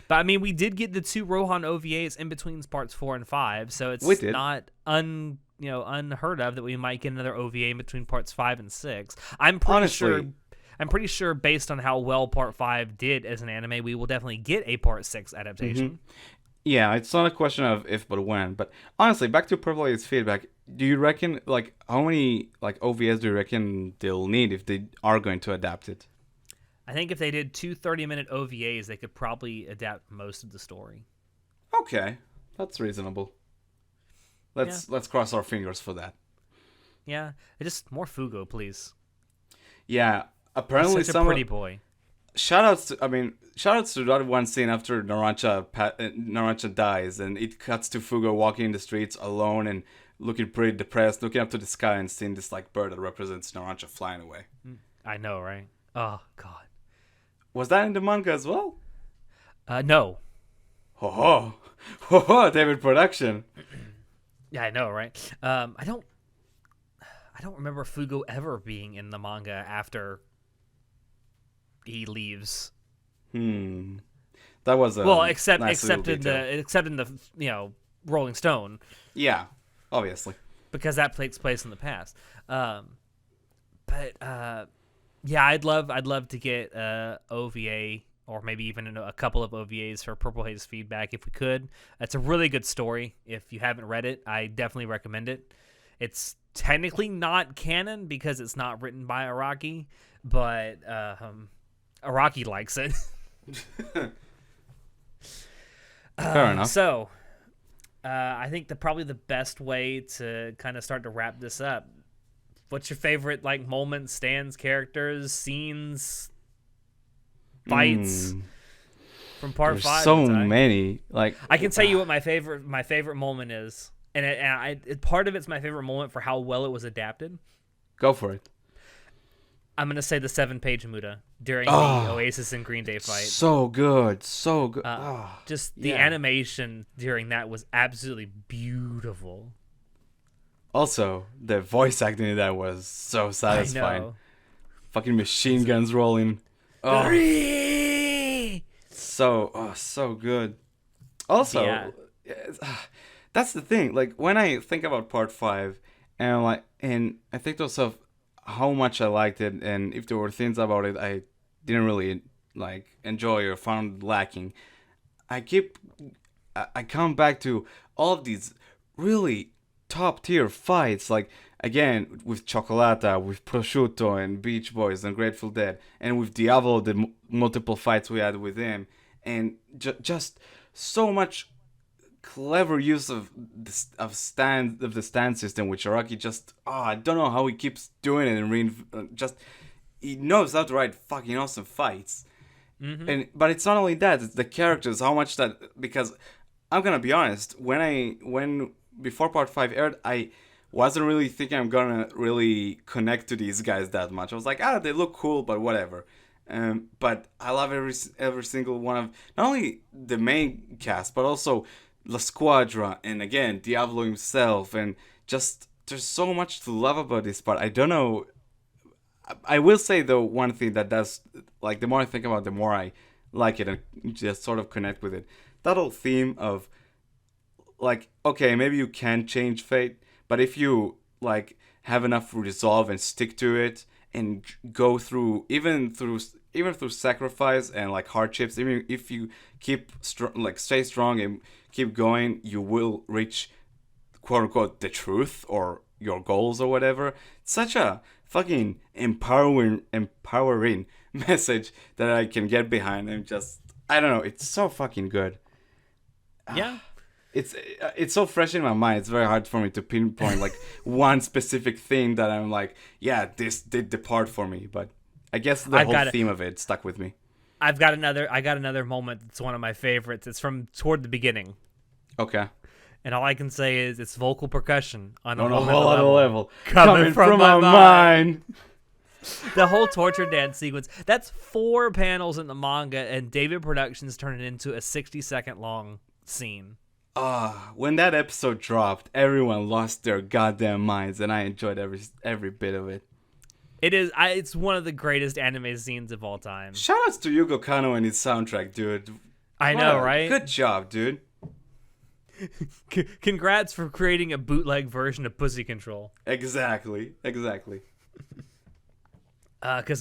But I mean, we did get the 2 Rohan OVAs in between parts 4 and 5, so it's not unheard of that we might get another OVA in between parts 5 and 6. I'm pretty sure based on how well part 5 did as an anime, we will definitely get a part 6 adaptation. Mm-hmm. Yeah, it's not a question of if but when. But honestly, back to Purple Haze feedback, do you reckon how many OVAs do you reckon they'll need if they are going to adapt it? I think if they did 2 30-minute OVAs, they could probably adapt most of the story. Okay, that's reasonable. Let's cross our fingers for that. Yeah, just more Fugo, please. Yeah, apparently he's such a pretty boy. Shoutouts to that one scene after Narancia dies, and it cuts to Fugo walking in the streets alone and looking pretty depressed, looking up to the sky and seeing this bird that represents Narancia flying away. I know, right? Oh God. Was that in the manga as well? No. Ho David Production. Yeah, I know, right? I don't remember Fugo ever being in the manga after he leaves Hmm. That was a Well, nice little detail. except in the Rolling Stone, Yeah, obviously. because that takes place in the past. But yeah, I'd love to get OVA, or maybe even a couple of OVAs for Purple Haze Feedback if we could. It's a really good story. If you haven't read it, I definitely recommend it. It's technically not canon because it's not written by Araki, but Araki likes it. Fair enough. So, I think probably the best way to kind of start to wrap this up. What's your favorite moments, stands, characters, scenes, fights from part There's 5? so many. I can tell you what my favorite moment is, and part of it's my favorite moment for how well it was adapted. Go for it. I'm gonna say the 7-page Muda during the Oasis and Green Day fight. So good, so good. Just the animation during that was absolutely beautiful. Also, the voice acting in that was so satisfying. I know. Fucking machine guns rolling. Oh, so good. Also, that's the thing. Like when I think about part 5, and I think to myself how much I liked it, and if there were things about it I didn't really enjoy or found lacking, I come back to all of these really top tier fights, like again with Chocolata, with Prosciutto and Beach Boys and Grateful Dead, and with Diavolo, the multiple fights we had with him, and just so much clever use of the stand system, which Araki just I don't know how he keeps doing it, and he knows how to write fucking awesome fights. But it's not only that, it's the characters, how much that, because I'm gonna be honest, when before part 5 aired, I wasn't really thinking I'm gonna really connect to these guys that much. I was like, they look cool, but whatever. But I love every single one of not only the main cast, but also La Squadra, and again Diavolo himself, and just there's so much to love about this part. I don't know. I will say though, one thing that does, the more I think about it, the more I like it and just sort of connect with it. That whole theme of okay, maybe you can change fate, but if you have enough resolve and stick to it and go through even through sacrifice and hardships, even if you keep stay strong and keep going, you will reach quote unquote the truth or your goals or whatever. It's such a fucking empowering message that I can get behind, and just I don't know, it's so fucking good. Yeah. It's so fresh in my mind. It's very hard for me to pinpoint one specific thing that I'm this did the part for me. But I guess the whole theme of it stuck with me. I got another moment that's one of my favorites. It's from toward the beginning. Okay. And all I can say is it's vocal percussion on a whole other level coming from my mind. The whole torture dance sequence. That's 4 panels in the manga, and David Productions turned it into a 60-second long scene. When that episode dropped, everyone lost their goddamn minds, and I enjoyed every bit of it. It's one of the greatest anime scenes of all time. Shoutouts to Yugo Kanno and his soundtrack, dude. I know, right? Good job, dude. Congrats for creating a bootleg version of Pussy Control. Exactly. Because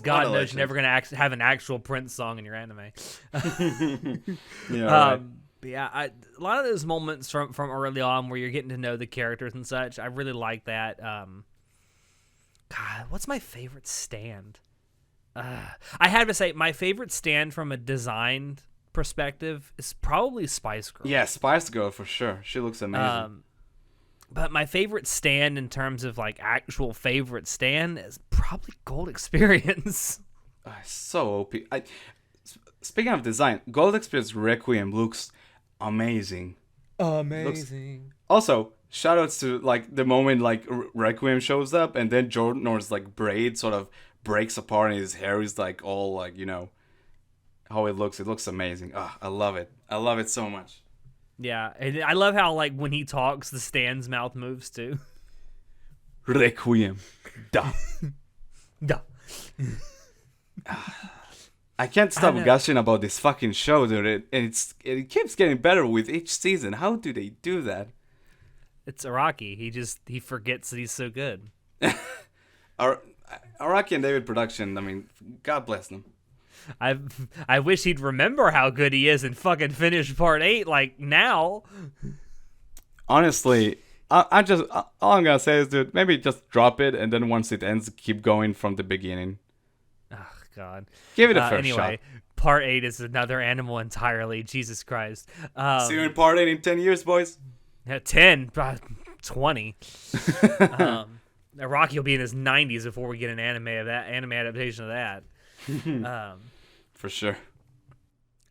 God knows you're never going to have an actual Prince song in your anime. Yeah, right. But yeah, a lot of those moments from early on where you're getting to know the characters and such, I really like that. God, what's my favorite stand? I have to say, my favorite stand from a design perspective is probably Spice Girl. Yeah, Spice Girl for sure. She looks amazing. But my favorite stand in terms of actual favorite stand is probably Gold Experience. So OP. Speaking of design, Gold Experience Requiem looks amazing. Also, shoutouts to the moment Requiem shows up and then Jornor's braid sort of breaks apart and his hair is all how it looks. It looks amazing. I love it. I love it so much. Yeah, and I love how when he talks, the stand's mouth moves too. Requiem. Da. Da. I can't I stop know. gushing about this fucking show, dude. It keeps getting better with each season. How do they do that? It's Araki. He forgets that he's so good. Ar- Araki and David production. I mean, God bless them. I wish he'd remember how good he is and fucking finish part 8 like now. Honestly, I just all I'm gonna say is, dude, maybe just drop it, and then once it ends, keep going from the beginning. Oh God. Give it a fair Anyway, shot. part 8 is another animal entirely. Jesus Christ. See you in part 8 in 10 years, boys. 10, 20. Rocky will be in his 90s before we get an anime adaptation of that. For sure.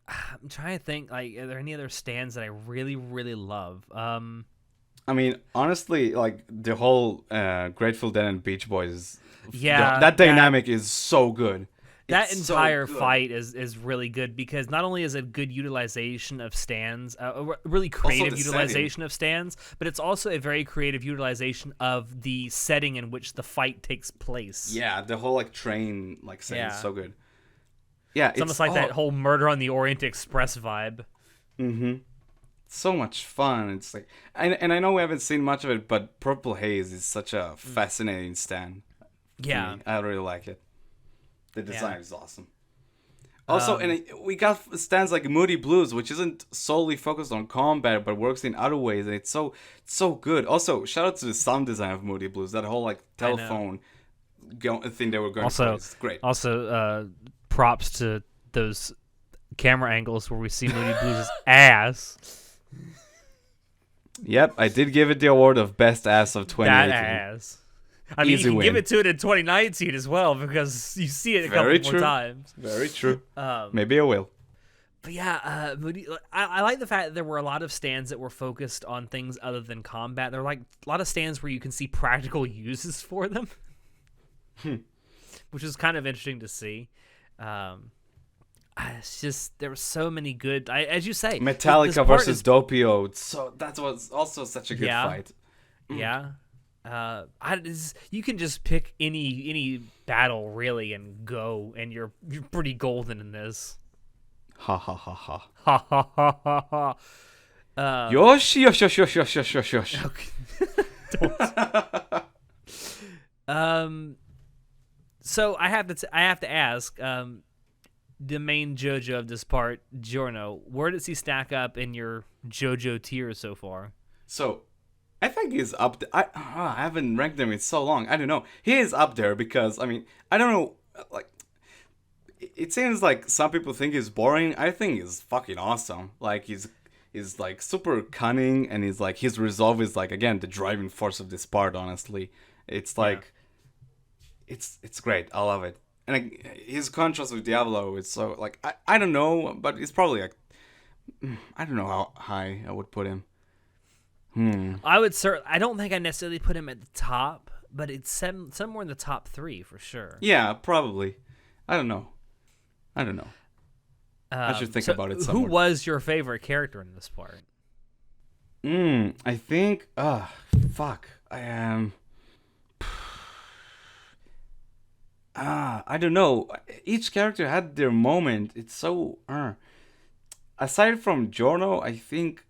I'm trying to think, like, are there any other stands that I really, really love? I mean, honestly, like the whole Grateful Dead and Beach Boys, Yeah, that dynamic is so good. That It's so entire good. fight is really good because not only is it a good utilization of stands, a really creative the utilization of stands, but it's also a very creative utilization of the setting in which the fight takes place. Yeah, the whole like train like setting Yeah. is so good. Yeah, It's almost like that whole Murder on the Orient Express vibe. So much fun. It's like, and I know we haven't seen much of it, but Purple Haze is such a fascinating stand. for Yeah. me. I really like it. The design Yeah. is awesome. Also, we got stands like Moody Blues, which isn't solely focused on combat, but works in other ways, and it's so good. Also, shout out to the sound design of Moody Blues. That whole like telephone thing they were going for is great. Also, props to those camera angles where we see Moody Blues' ass. Yep, I did give it the award of best ass of 2018. That ass. I mean, Easy you can give win. it to it in 2019 as well because you see it a Very couple true. more times. Very true. Maybe I will. But yeah, Moody. I like the fact that there were a lot of stands that were focused on things other than combat. There were like a lot of stands where you can see practical uses for them, which is kind of interesting to see. It's just there were so many good. As you say, Metallica this part versus is- Doppio. So that was also such a good Yeah. fight. Yeah. You can just pick any battle really and go, and you're pretty golden in this. Ha ha ha ha. Ha ha ha ha ha. Yosh, yosh, yosh, yosh, yosh, yosh, yosh, yosh. So I have to ask, the main JoJo of this part, Giorno, where does he stack up in your JoJo tier so far? So, I think he's up. I haven't ranked him in so long. I don't know. He is up there because I mean I don't know. Like, it seems like some people think he's boring. I think he's fucking awesome. Like he's like super cunning, and he's like his resolve is like again the driving force of this part. Honestly, it's like it's great. I love it. And his contrast with Diablo is so like I don't know, but it's probably like I don't know how high I would put him. I don't think I necessarily put him at the top, but it's somewhere in the top 3 for sure. Yeah, probably. I don't know. I should think about it some Who more. was your favorite character in this part? I think. Fuck. I am. I don't know. Each character had their moment. It's so. Aside from Giorno, I think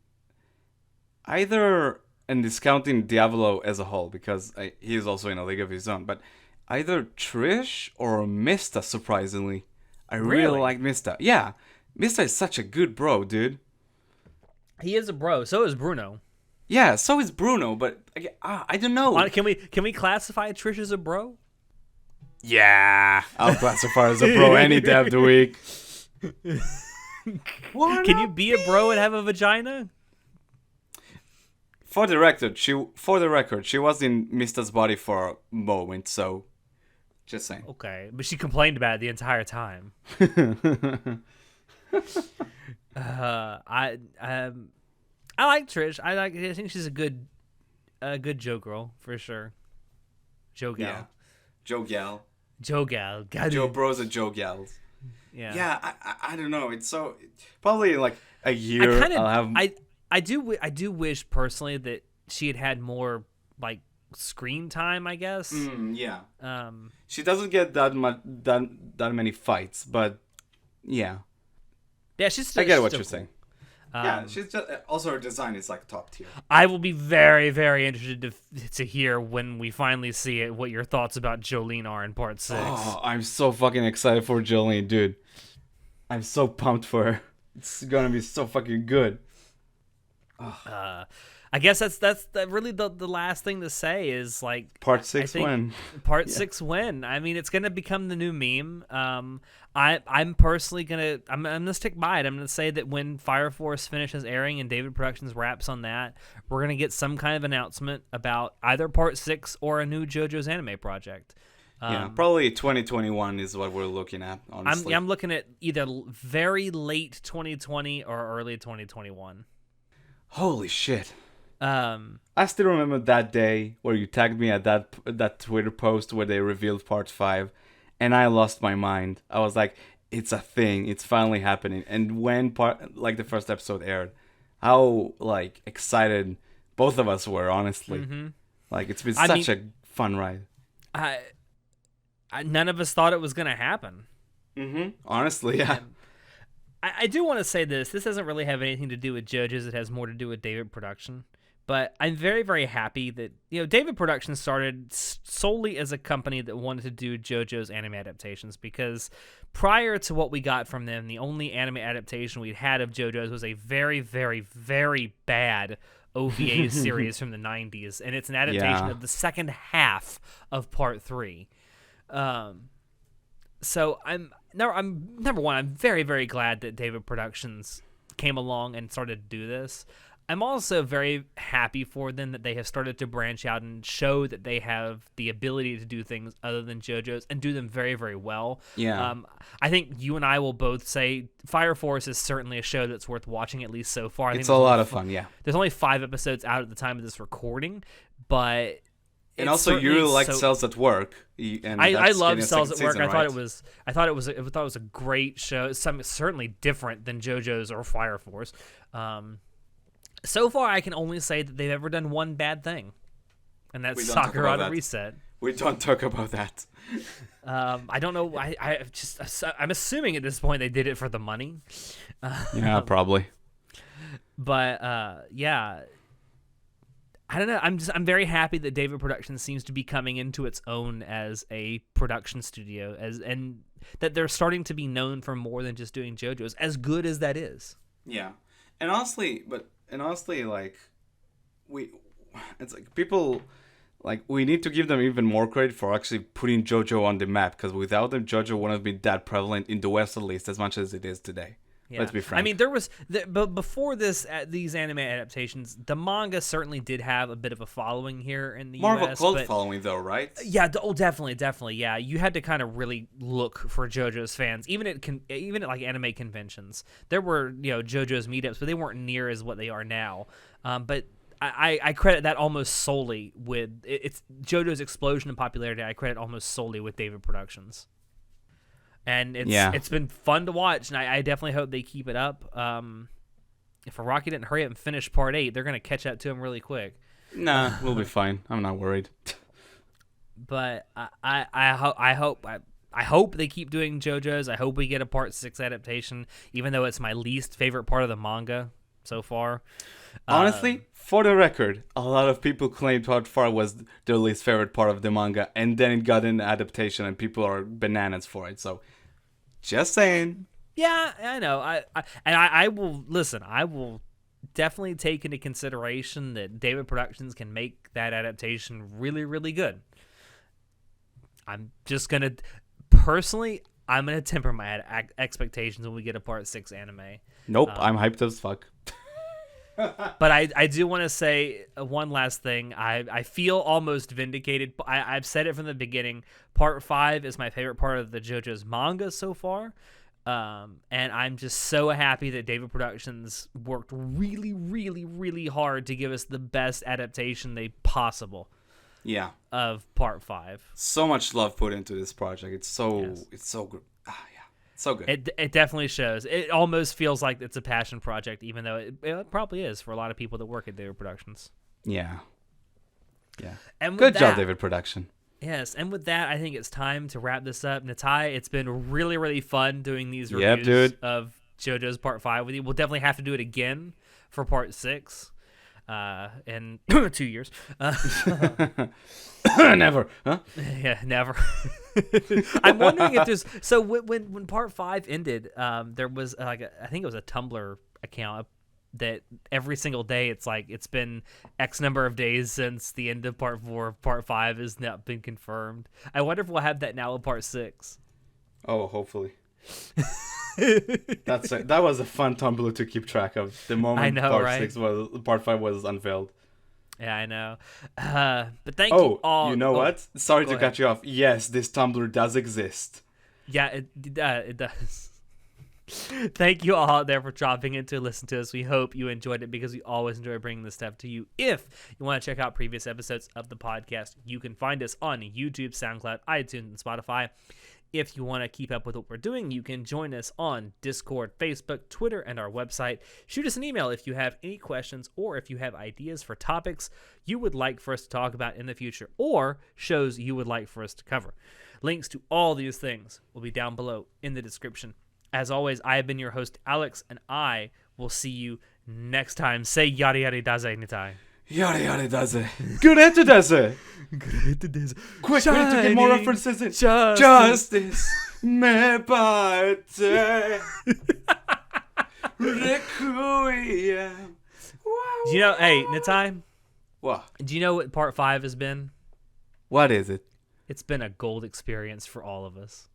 either, and discounting Diablo as a whole, because he is also in a league of his own, but either Trish or Mista, surprisingly. I really like Mista. Yeah, Mista is such a good bro, dude. He is a bro. So is Bruno. Yeah, so is Bruno, but I don't know. Can we classify Trish as a bro? Yeah, I'll classify as a bro any day of the week. Can you be a bro and have a vagina? For the record, she was in Mista's body for a moment, so just saying. Okay, but she complained about it the entire time. I like Trish. I think she's a good Joe girl for sure. Joe gal. Yeah. Joe gal. Joe gal. Joe bros and Joe gals. Yeah. Yeah, I don't know. It's so probably in like a year I'll have. I do wish personally that she had more like screen time, I guess. Yeah. She doesn't get that many fights, but Yeah, Yeah, she's I get she's what still you're cool. saying. Yeah, she's just also her design is like top tier. I will be very, very interested to hear when we finally see it what your thoughts about Jolene are in part 6. Oh, I'm so fucking excited for Jolene, dude. I'm so pumped for her. It's gonna be so fucking good. I guess that's really the last thing to say is like Part I 6 think when? Part Yeah. 6 win. I mean, it's gonna become the new meme. I'm personally I'm gonna stick by it. I'm gonna say that when Fire Force finishes airing and David Productions wraps on that, we're gonna get some kind of announcement about either Part 6 or a new JoJo's anime project. Yeah, probably 2021 is what we're looking at, honestly. I'm looking at either very late 2020 or early 2021. Holy shit. Um, I still remember that day where you tagged me at that Twitter post where they revealed part 5, and I lost my mind. I was like, it's a thing. It's finally happening. And when the first episode aired, how like excited both of us were, honestly. Mm-hmm. Like it's been such a fun ride. None of us thought it was going to happen. Mm-hmm. Honestly, yeah. I do want to say this. This doesn't really have anything to do with JoJo's. It has more to do with David Production. But I'm very, very happy that, David Production started solely as a company that wanted to do JoJo's anime adaptations, because prior to what we got from them, the only anime adaptation we'd had of JoJo's was a very, very, very bad OVA series from the 90s, and it's an adaptation of the second half of Part 3. So I'm number one, I'm very, very glad that David Productions came along and started to do this. I'm also very happy for them that they have started to branch out and show that they have the ability to do things other than JoJo's and do them very, very well. Yeah. I think you and I will both say Fire Force is certainly a show that's worth watching, at least so far. It's a lot of fun, yeah. There's only 5 episodes out at the time of this recording, but... And also, you really like Cells at Work. And I love Cells at Work. Season, I thought right? I thought it was a great show. Something certainly different than JoJo's or Fire Force. So far, I can only say that they've ever done one bad thing, and that's Soccer on Reset. We don't talk about that. I don't know. I'm assuming at this point they did it for the money. Yeah, probably. But yeah. I don't know. I'm very happy that David Productions seems to be coming into its own as a production studio, and that they're starting to be known for more than just doing JoJo's, as good as that is. Yeah, and honestly, like it's like people, like we need to give them even more credit for actually putting JoJo on the map, because without them, JoJo wouldn't have been that prevalent in the West, at least as much as it is today. Yeah. Let's be frank. I mean, there was, but before these anime adaptations, the manga certainly did have a bit of a following here in the More US. More of a cult following, though, right? Yeah. Oh, definitely. Yeah, you had to kind of really look for JoJo's fans, even at like anime conventions. There were JoJo's meetups, but they weren't near as what they are now. But I credit that almost solely with it's JoJo's explosion in popularity. I credit almost solely with David Productions. And it's been fun to watch, and I definitely hope they keep it up. If Araki didn't hurry up and finish Part 8, they're going to catch up to him really quick. Nah, we'll be fine. I'm not worried. But I hope they keep doing JoJo's. I hope we get a Part 6 adaptation, even though it's my least favorite part of the manga so far. Honestly, for the record, a lot of people claimed Part 4 was their least favorite part of the manga, and then it got an adaptation, and people are bananas for it, so... Just saying. Yeah, I know. I will listen. I will definitely take into consideration that David Productions can make that adaptation really, really good. I'm just gonna I'm gonna temper my expectations when we get a Part 6 anime. Nope, I'm hyped as fuck. But I do want to say one last thing. I feel almost vindicated. I've said it from the beginning. Part 5 is my favorite part of the JoJo's manga so far. And I'm just so happy that David Productions worked really, really, really hard to give us the best adaptation they possible. Yeah. Of Part 5. So much love put into this project. It's so good. So good. It definitely shows. It almost feels like it's a passion project, even though it probably is for a lot of people that work at David Productions. Yeah. Yeah. And good job, David Production. Yes, and with that, I think it's time to wrap this up. Natai, it's been really, really fun doing these Yep, reviews dude. of JoJo's Part 5 with you. We'll definitely have to do it again for Part 6 in 2 years. Never, huh? Yeah, never. I'm wondering if there's... So when Part 5 ended, there was, I think it was a Tumblr account that every single day it's been X number of days since the end of Part 4. Part 5 has not been confirmed. I wonder if we'll have that now in Part 6. Oh, hopefully. That was a fun Tumblr to keep track of. The moment I know, Part right? 6 was Part 5 was unveiled. Yeah, I know. But thank you all. You know what? Sorry to ahead. cut you off. Yes, this Tumblr does exist. Yeah, it does. Thank you all out there for dropping in to listen to us. We hope you enjoyed it because we always enjoy bringing this stuff to you. If you want to check out previous episodes of the podcast, you can find us on YouTube, SoundCloud, iTunes, and Spotify. If you want to keep up with what we're doing, you can join us on Discord, Facebook, Twitter, and our website. Shoot us an email if you have any questions or if you have ideas for topics you would like for us to talk about in the future or shows you would like for us to cover. Links to all these things will be down below in the description. As always, I have been your host, Alex, and I will see you next time. Say yada yada daze, Nitai. Yada yada daze. Good into daze. Quick, we need to get more references in. Justice. Me parte. Requiem. Do you know, hey, Nitai, What? do you know what Part 5 has been? What is it? It's been a gold experience for all of us.